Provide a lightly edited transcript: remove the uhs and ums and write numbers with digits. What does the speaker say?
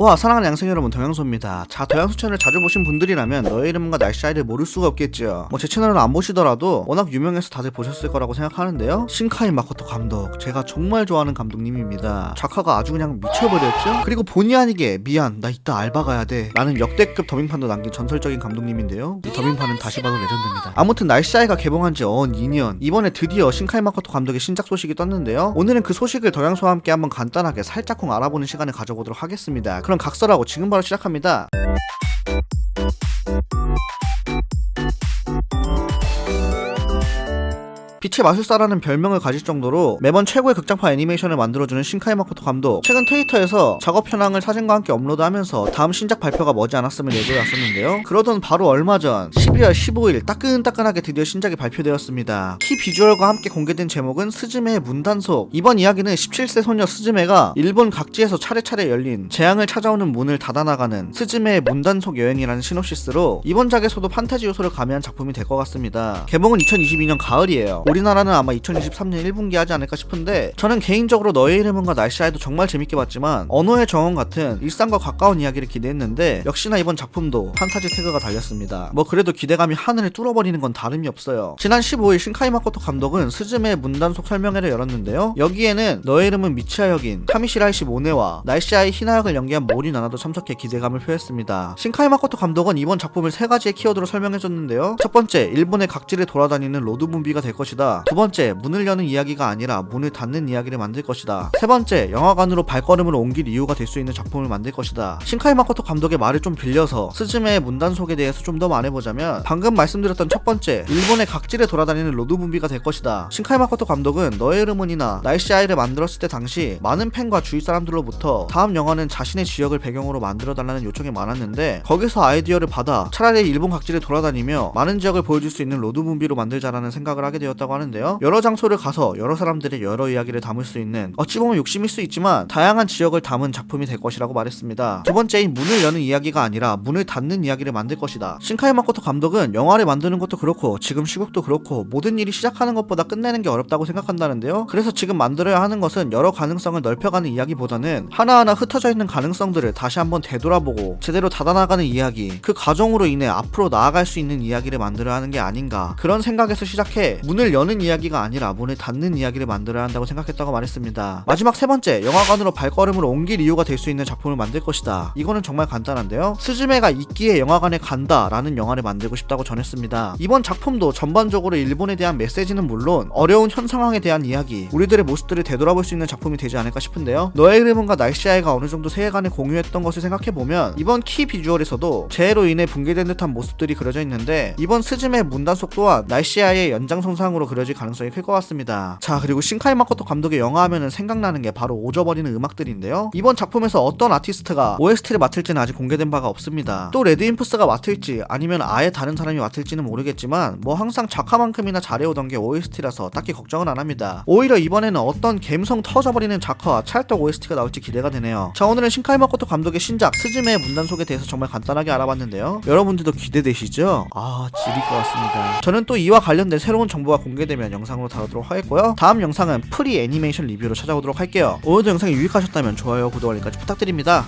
와, 사랑하는 양생 여러분, 동양소입니다. 자, 동양소 채널 자주 보신 분들이라면 너의 이름과 날씨 아이를 모를 수가 없겠죠. 제 채널을 안 보시더라도 워낙 유명해서 다들 보셨을 거라고 생각하는데요. 신카이 마코토 감독, 제가 정말 좋아하는 감독님입니다. 작화가 아주 그냥 미쳐버렸죠. 그리고 본의 아니게 미안, 나 이따 알바 가야 돼 라는 역대급 더빙판도 남긴 전설적인 감독님인데요. 이 더빙판은 다시 봐도 레전드입니다. 아무튼 날씨 아이가 개봉한 지 2년, 이번에 드디어 신카이 마코토 감독의 신작 소식이 떴는데요. 오늘은 그 소식을 동양소와 함께 한번 간단하게 살짝쿵 알아보는 시간을 가져보도록 하겠습니다. 그럼 각설하고 지금 바로 시작합니다. 빛의 마술사라는 별명을 가질 정도로 매번 최고의 극장판 애니메이션을 만들어주는 신카이 마코토 감독, 최근 트위터에서 작업 현황을 사진과 함께 업로드하면서 다음 신작 발표가 머지않았음을 예고해왔었는데요. 그러던 바로 얼마 전 12월 15일 따끈따끈하게 드디어 신작이 발표되었습니다. 키 비주얼과 함께 공개된 제목은 스즈메의 문단속. 이번 이야기는 17세 소녀 스즈메가 일본 각지에서 차례차례 열린 재앙을 찾아오는 문을 닫아나가는 스즈메의 문단속 여행이라는 시놉시스로 이번 작에서도 판타지 요소를 가미한 작품이 될 것 같습니다. 개봉은 2022년 가을이에요. 우리나라는 아마 2023년 1분기 하지 않을까 싶은데, 저는 개인적으로 너의 이름은과 날씨 아이도 정말 재밌게 봤지만 언어의 정원 같은 일상과 가까운 이야기를 기대했는데 역시나 이번 작품도 판타지 태그가 달렸습니다. 그래도 기대감이 하늘을 뚫어버리는 건 다름이 없어요. 지난 15일 신카이 마코토 감독은 스즈메의 문단속 설명회를 열었는데요. 여기에는 너의 이름은 미치아 역인 카미시라이시 모네와 날씨 아이 히나 역을 연기한 모리 나나도 참석해 기대감을 표했습니다. 신카이 마코토 감독은 이번 작품을 3가지의 키워드로 설명해줬는데요. 첫 번째, 일본의 각지를 돌아다니는 로드 문비가 될 것이다. 두 번째, 문을 여는 이야기가 아니라 문을 닫는 이야기를 만들 것이다. 세 번째, 영화관으로 발걸음을 옮길 이유가 될 수 있는 작품을 만들 것이다. 신카이 마코토 감독의 말을 좀 빌려서 스즈메의 문단속에 대해서 좀 더 말해보자면, 방금 말씀드렸던 첫 번째, 일본의 각지를 돌아다니는 로드 문비가 될 것이다. 신카이 마코토 감독은 너의 이름은이나 날씨 아이를 만들었을 때 당시 많은 팬과 주위 사람들로부터 다음 영화는 자신의 지역을 배경으로 만들어달라는 요청이 많았는데, 거기서 아이디어를 받아 차라리 일본 각지를 돌아다니며 많은 지역을 보여줄 수 있는 로드 문비로 만들자라는 생각을 하게 되었다고 하는데요. 여러 장소를 가서 여러 사람들의 여러 이야기를 담을 수 있는, 어찌 보면 욕심일 수 있지만 다양한 지역을 담은 작품이 될 것이라고 말했습니다. 두 번째인 문을 여는 이야기가 아니라 문을 닫는 이야기를 만들 것이다. 신카이 마코토 감독은 영화를 만드는 것도 그렇고 지금 시국도 그렇고 모든 일이 시작하는 것보다 끝내는 게 어렵다고 생각한다는데요. 그래서 지금 만들어야 하는 것은 여러 가능성을 넓혀가는 이야기보다는 하나하나 흩어져 있는 가능성들을 다시 한번 되돌아보고 제대로 닫아나가는 이야기, 그 과정으로 인해 앞으로 나아갈 수 있는 이야기를 만들어야 하는 게 아닌가, 그런 생각에서 시작해 문을 여는 이야기가 아니라 문을 닫는 이야기를 만들어야 한다고 생각했다고 말했습니다. 마지막 세 번째, 영화관으로 발걸음을 옮길 이유가 될 수 있는 작품을 만들 것이다. 이거는 정말 간단한데요. 스즈메가 있기에 영화관에 간다 라는 영화를 만들고 싶다고 전했습니다. 이번 작품도 전반적으로 일본에 대한 메시지는 물론 어려운 현 상황에 대한 이야기, 우리들의 모습들을 되돌아볼 수 있는 작품이 되지 않을까 싶은데요. 너의 이름은과 날씨 아이가 어느 정도 세계관을 공유했던 것을 생각해보면 이번 키 비주얼에서도 재해로 인해 붕괴된 듯한 모습들이 그려져 있는데, 이번 스즈메 문단속 또한 날씨 아이의 연장선상으로 그려질 가능성이 클 것 같습니다. 자, 그리고 신카이 마코토 감독의 영화 하면은 생각나는 게 바로 오져버리는 음악들인데요. 이번 작품에서 어떤 아티스트가 OST를 맡을지는 아직 공개된 바가 없습니다. 또 레드인프스가 맡을지 아니면 아예 다른 사람이 맡을지는 모르겠지만 항상 작화만큼이나 잘해오던 게 OST라서 딱히 걱정은 안 합니다. 오히려 이번에는 어떤 감성 터져버리는 작화와 찰떡 OST가 나올지 기대가 되네요. 자, 오늘은 신카이 마코토 감독의 신작 스즈메의 문단속에 대해서 정말 간단하게 알아봤는데요. 여러분들도 기대되시죠? 지릴 것 같습니다. 저는 또 이와 관련된 새로운 정보가 공개되면 영상으로 다루도록 하겠고요. 다음 영상은 프리 애니메이션 리뷰로 찾아오도록 할게요. 오늘도 영상이 유익하셨다면 좋아요, 구독, 알림까지 부탁드립니다.